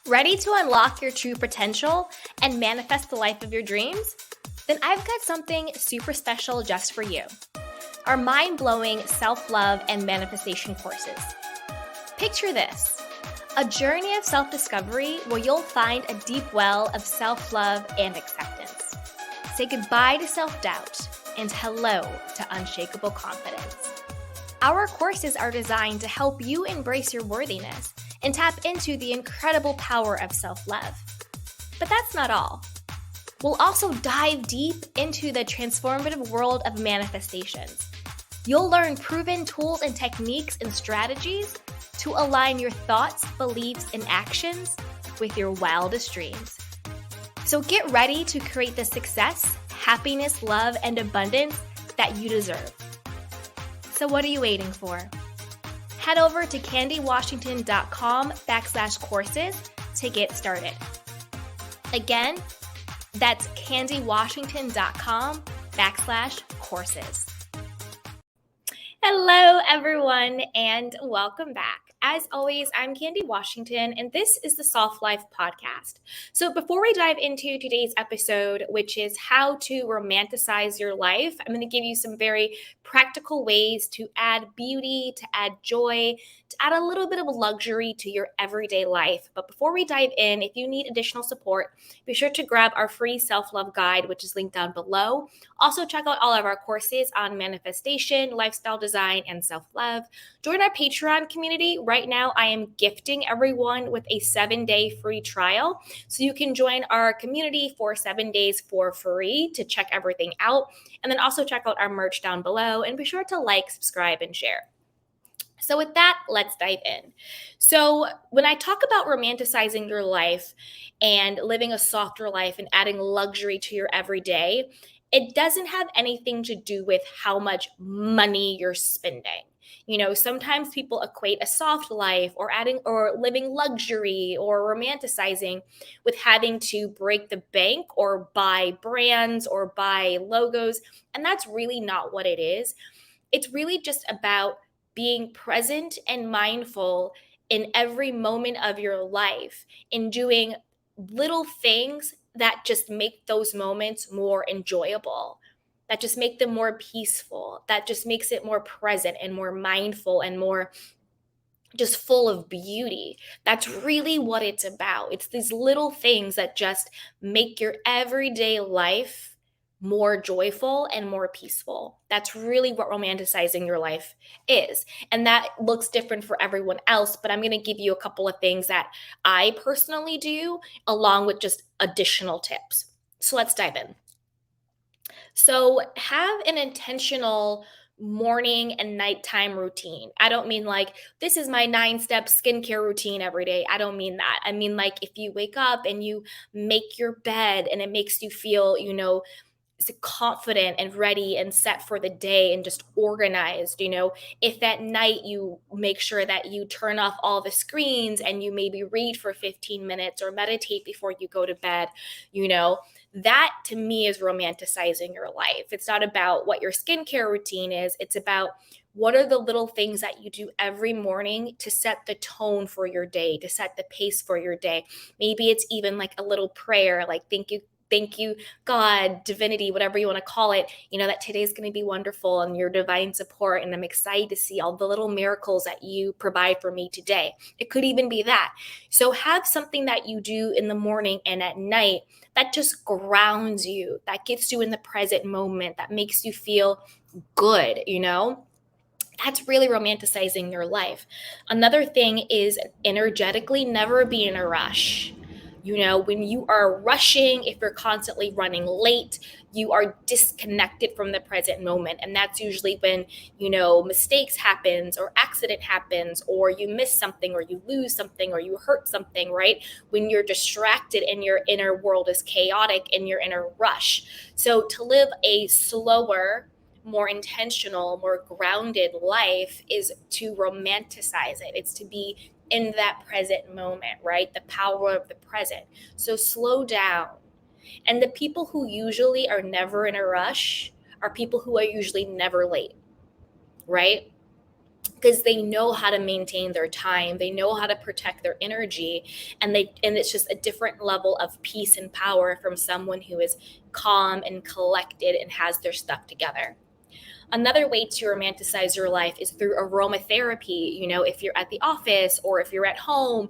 Ready to unlock your true potential and manifest the life of your dreams? Then I've got something super special just for you. Our mind-blowing self-love and manifestation courses. Picture this, a journey of self-discovery where you'll find a deep well of self-love and acceptance. Say goodbye to self-doubt and hello to unshakable confidence. Our courses are designed to help you embrace your worthiness and tap into the incredible power of self-love. But that's not all. We'll also dive deep into the transformative world of manifestations. You'll learn proven tools and techniques and strategies to align your thoughts, beliefs, and actions with your wildest dreams. So get ready to create the success, happiness, love, and abundance that you deserve. So what are you waiting for? Head over to candywashington.com/courses to get started. Again, that's candywashington.com/courses. Hello, everyone, and welcome back. As always, I'm Candy Washington, and this is the Soft Life Podcast. So before we dive into today's episode, which is how to romanticize your life, I'm going to give you some very practical ways to add beauty, to add joy, to add a little bit of luxury to your everyday life. But before we dive in, if you need additional support, be sure to grab our free self-love guide, which is linked down below. Also, check out all of our courses on manifestation, lifestyle design, and self-love. Join our Patreon community. Right now, I am gifting everyone with a 7-day free trial. So you can join our community for 7 days for free to check everything out. And then also check out our merch down below. And be sure to like, subscribe, and share. So with that, let's dive in. So when I talk about romanticizing your life and living a softer life and adding luxury to your everyday, it doesn't have anything to do with how much money you're spending. You know, sometimes people equate a soft life or living luxury or romanticizing with having to break the bank or buy brands or buy logos. And that's really not what it is. It's really just about being present and mindful in every moment of your life, in doing little things that just make those moments more enjoyable, that just make them more peaceful, that just makes it more present and more mindful and more just full of beauty. That's really what it's about. It's these little things that just make your everyday life more joyful and more peaceful. That's really what romanticizing your life is. And that looks different for everyone else, but I'm going to give you a couple of things that I personally do along with just additional tips. So let's dive in. So have an intentional morning and nighttime routine. I don't mean like this is my 9-step skincare routine every day. I don't mean that. I mean like if you wake up and you make your bed and it makes you feel, confident and ready and set for the day and just organized. If at night you make sure that you turn off all the screens and you maybe read for 15 minutes or meditate before you go to bed, that to me is romanticizing your life. It's not about what your skincare routine is. It's about what are the little things that you do every morning to set the tone for your day, to set the pace for your day. Maybe it's even like a little prayer, like thank you, God, divinity, whatever you want to call it, that today's going to be wonderful and your divine support. And I'm excited to see all the little miracles that you provide for me today. It could even be that. So have something that you do in the morning and at night that just grounds you, that gets you in the present moment, that makes you feel good, That's really romanticizing your life. Another thing is energetically never be in a rush. When you are rushing, if you're constantly running late, you are disconnected from the present moment. And that's usually when, mistakes happens or accident happens or you miss something or you lose something or you hurt something, right? When you're distracted and your inner world is chaotic and you're in a rush. So to live a slower, more intentional, more grounded life is to romanticize it. It's to be in that present moment, right? The power of the present. So slow down. And the people who usually are never in a rush are people who are usually never late, right? because they know how to maintain their time, they know how to protect their energy, and it's just a different level of peace and power from someone who is calm and collected and has their stuff together. Another way to romanticize your life is through aromatherapy. If you're at the office or if you're at home,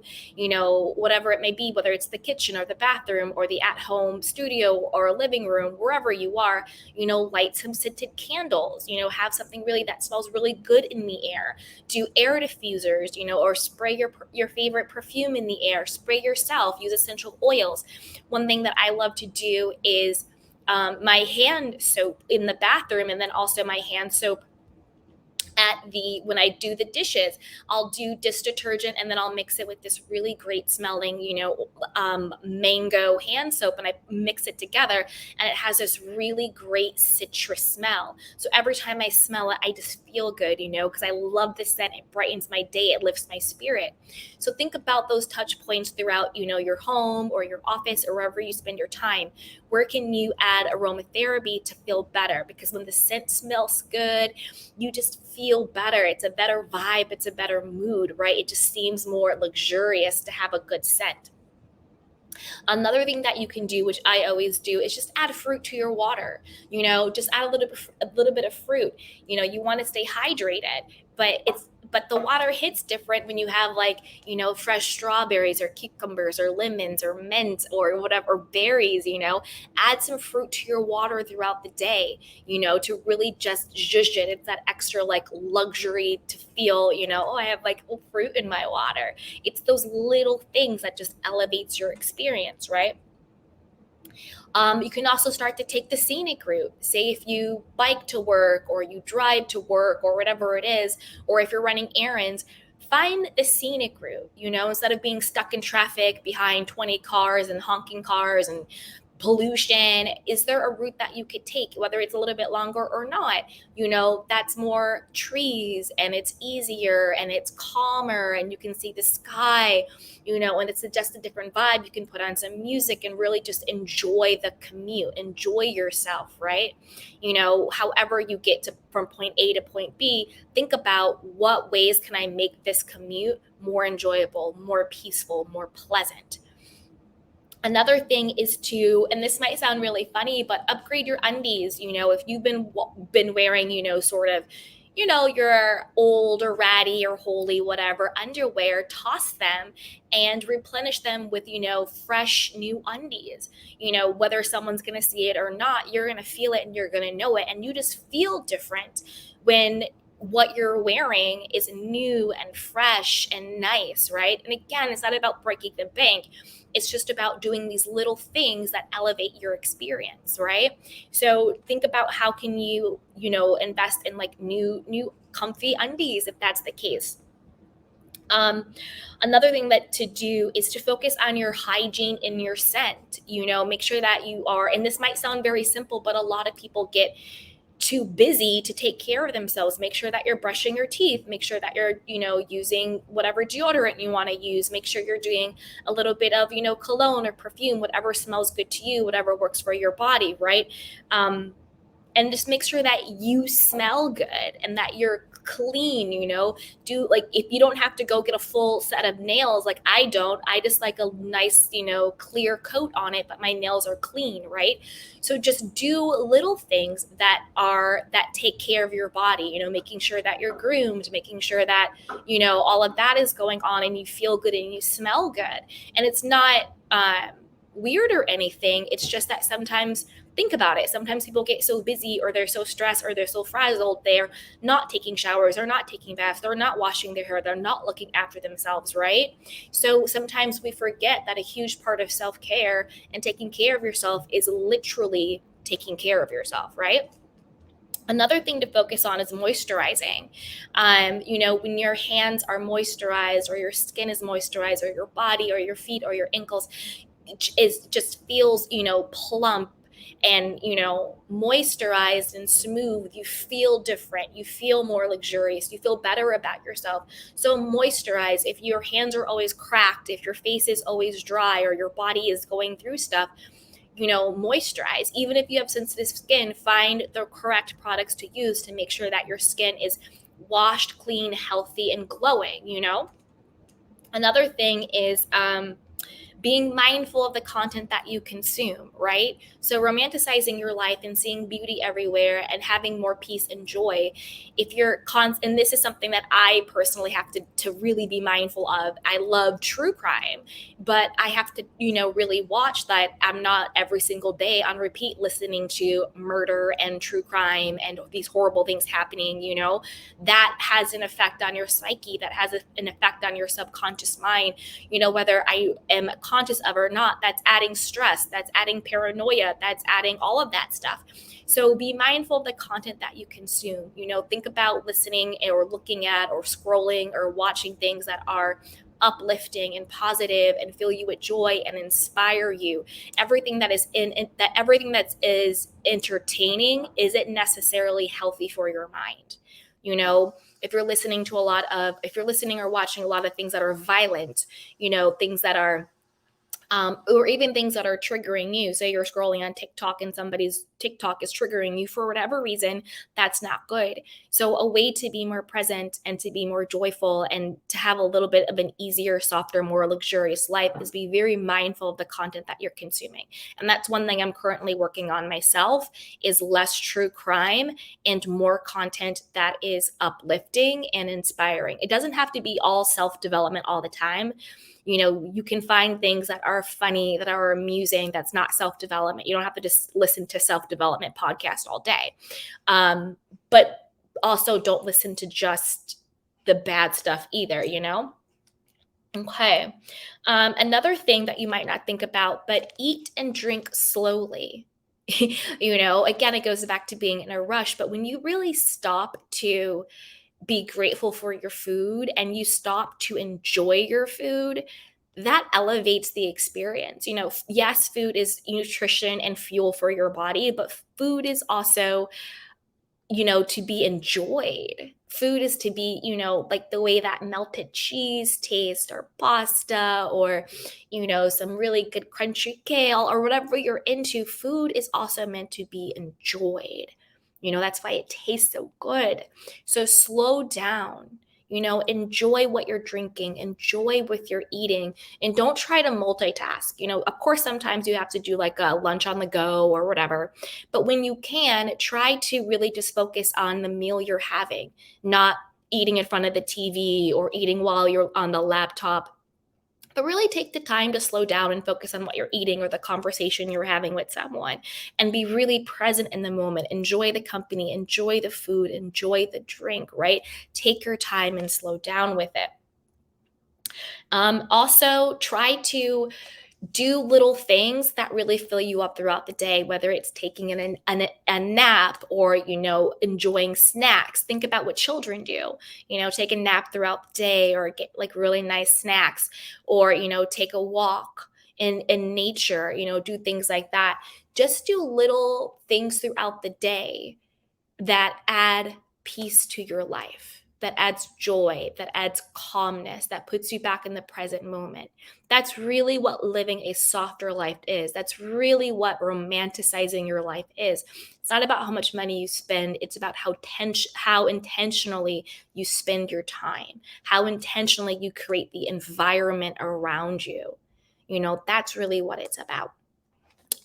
whatever it may be, whether it's the kitchen or the bathroom or the at home studio or living room, wherever you are, light some scented candles, have something really that smells really good in the air. Do air diffusers, or spray your favorite perfume in the air, spray yourself, use essential oils. One thing that I love to do is my hand soap in the bathroom, and then also my hand soap when I do the dishes. I'll do dish detergent and then I'll mix it with this really great smelling, mango hand soap, and I mix it together, and it has this really great citrus smell. So every time I smell it, I just feel good, because I love the scent. It brightens my day. It lifts my spirit. So think about those touch points throughout, your home or your office or wherever you spend your time. Where can you add aromatherapy to feel better? Because when the scent smells good, you just feel better. It's a better vibe. It's a better mood, right? It just seems more luxurious to have a good scent. Another thing that you can do, which I always do, is just add fruit to your water. Just add a little bit of fruit. You want to stay hydrated, but the water hits different when you have fresh strawberries or cucumbers or lemons or mint or whatever berries. Add some fruit to your water throughout the day. To really just zhuzh it. It's that extra luxury to feel. Oh, I have fruit in my water. It's those little things that just elevates your experience, right? You can also start to take the scenic route. Say if you bike to work or you drive to work or whatever it is, or if you're running errands, find the scenic route, instead of being stuck in traffic behind 20 cars and honking cars and pollution. Is there a route that you could take, whether it's a little bit longer or not? That's more trees and it's easier and it's calmer and you can see the sky, and it's just a different vibe. You can put on some music and really just enjoy the commute, enjoy yourself, right? However you get to from point A to point B, think about what ways can I make this commute more enjoyable, more peaceful, more pleasant. Another thing is to, and this might sound really funny, but upgrade your undies. If you've been wearing, sort of, your old or ratty or holy, whatever underwear, toss them and replenish them with, fresh new undies. Whether someone's going to see it or not, you're going to feel it and you're going to know it. And you just feel different when what you're wearing is new and fresh and nice, right? And again, it's not about breaking the bank. It's just about doing these little things that elevate your experience, right? So think about how can you, invest in new comfy undies if that's the case. Another thing that to do is to focus on your hygiene in your scent. Make sure that you are, and this might sound very simple, but a lot of people get too busy to take care of themselves. Make sure that you're brushing your teeth. Make sure that you're, using whatever deodorant you want to use. Make sure you're doing a little bit of, cologne or perfume, whatever smells good to you, whatever works for your body, right? And just make sure that you smell good and that you're clean. Do if you don't have to go get a full set of nails, like I just like a nice, clear coat on it, but my nails are clean, right? So just do little things that take care of your body, making sure that you're groomed, making sure that, all of that is going on and you feel good and you smell good. And it's not weird or anything. It's just that sometimes, think about it, sometimes people get so busy or they're so stressed or they're so frazzled, they're not taking showers, they're not taking baths, they're not washing their hair, they're not looking after themselves, right? So sometimes we forget that a huge part of self-care and taking care of yourself is literally taking care of yourself, right? Another thing to focus on is moisturizing. When your hands are moisturized or your skin is moisturized or your body or your feet or your ankles just feels, plump and, moisturized and smooth, you feel different, you feel more luxurious, you feel better about yourself. So moisturize. If your hands are always cracked, if your face is always dry or your body is going through stuff, moisturize. Even if you have sensitive skin, find the correct products to use to make sure that your skin is washed, clean, healthy, and glowing, Another thing is being mindful of the content that you consume, right? So romanticizing your life and seeing beauty everywhere and having more peace and joy. If you're and this is something that I personally have to really be mindful of. I love true crime, but I have to, really watch that I'm not every single day on repeat listening to murder and true crime and these horrible things happening, that has an effect on your psyche, that has an effect on your subconscious mind, whether I am conscious of or not. That's adding stress, that's adding paranoia, that's adding all of that stuff. So be mindful of the content that you consume. Think about listening or looking at or scrolling or watching things that are uplifting and positive and fill you with joy and inspire you. Everything that is entertaining isn't necessarily healthy for your mind. If you're listening or watching a lot of things that are violent, things that are or even things that are triggering you. Say you're scrolling on TikTok and somebody's TikTok is triggering you for whatever reason, that's not good. So a way to be more present and to be more joyful and to have a little bit of an easier, softer, more luxurious life is be very mindful of the content that you're consuming. And that's one thing I'm currently working on myself, is less true crime and more content that is uplifting and inspiring. It doesn't have to be all self-development all the time. You can find things that are funny, that are amusing, that's not self-development. You don't have to just listen to self-development podcasts all day. But also don't listen to just the bad stuff either, Okay. Another thing that you might not think about, but eat and drink slowly. Again, it goes back to being in a rush, but when you really stop to be grateful for your food and you stop to enjoy your food, that elevates the experience. Yes, food is nutrition and fuel for your body, but food is also, to be enjoyed. Food is to be, like the way that melted cheese tastes, or pasta, or, some really good crunchy kale, or whatever you're into. Food is also meant to be enjoyed. That's why it tastes so good. So slow down. Enjoy what you're drinking, enjoy what you're eating, and don't try to multitask. Of course, sometimes you have to do like a lunch on the go or whatever, but when you can, try to really just focus on the meal you're having, not eating in front of the TV or eating while you're on the laptop. But really take the time to slow down and focus on what you're eating or the conversation you're having with someone, and be really present in the moment. Enjoy the company, enjoy the food, enjoy the drink, right? Take your time and slow down with it. Also, try to do little things that really fill you up throughout the day, whether it's taking a nap or, enjoying snacks. Think about what children do, take a nap throughout the day or get like really nice snacks, or, take a walk in nature, do things like that. Just do little things throughout the day that add peace to your life, that adds joy, that adds calmness, that puts you back in the present moment. That's really what living a softer life is. That's really what romanticizing your life is. It's not about how much money you spend. It's about how intentionally you spend your time, how intentionally you create the environment around you. That's really what it's about.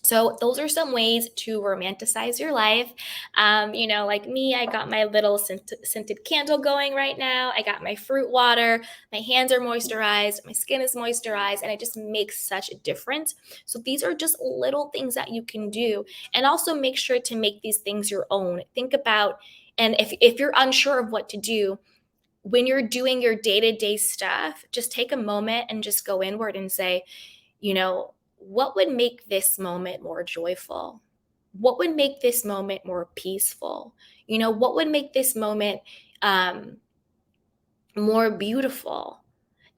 So those are some ways to romanticize your life. Like me, I got my little scented candle going right now. I got my fruit water. My hands are moisturized. My skin is moisturized, and it just makes such a difference. So these are just little things that you can do. And also make sure to make these things your own. Think about, and if you're unsure of what to do, when you're doing your day-to-day stuff, just take a moment and just go inward and say, what would make this moment more joyful? What would make this moment more peaceful? What would make this moment more beautiful?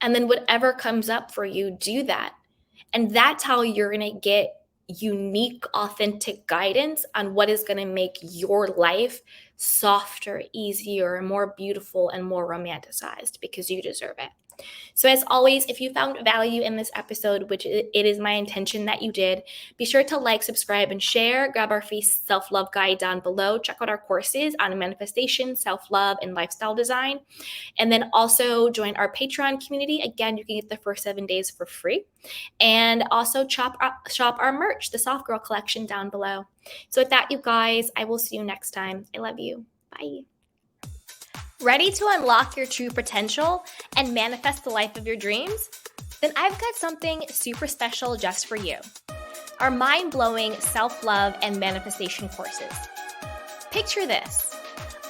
And then whatever comes up for you, do that. And that's how you're going to get unique, authentic guidance on what is going to make your life softer, easier, more beautiful, and more romanticized, because you deserve it. So as always, if you found value in this episode, which it is my intention that you did, be sure to like, subscribe, and share. Grab our free self-love guide down below. Check out our courses on manifestation, self-love, and lifestyle design. And then also join our Patreon community. Again, you can get the first 7 days for free. And also shop our merch, the Soft Girl collection down below. So with that, you guys, I will see you next time. I love you. Bye. Ready to unlock your true potential and manifest the life of your dreams? Then I've got something super special just for you. Our mind-blowing self-love and manifestation courses. Picture this,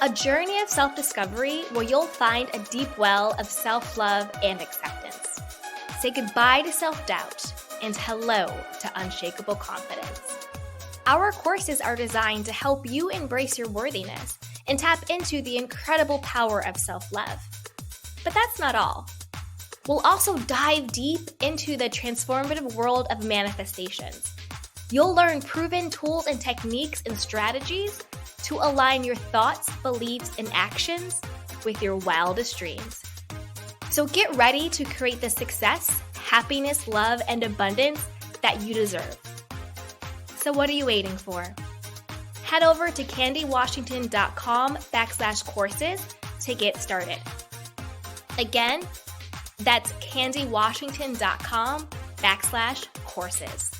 a journey of self-discovery where you'll find a deep well of self-love and acceptance. Say goodbye to self-doubt and hello to unshakable confidence. Our courses are designed to help you embrace your worthiness and tap into the incredible power of self-love. But that's not all. We'll also dive deep into the transformative world of manifestations. You'll learn proven tools and techniques and strategies to align your thoughts, beliefs, and actions with your wildest dreams. So get ready to create the success, happiness, love, and abundance that you deserve. So what are you waiting for? Head over to candywashington.com/courses to get started. Again, that's candywashington.com/courses.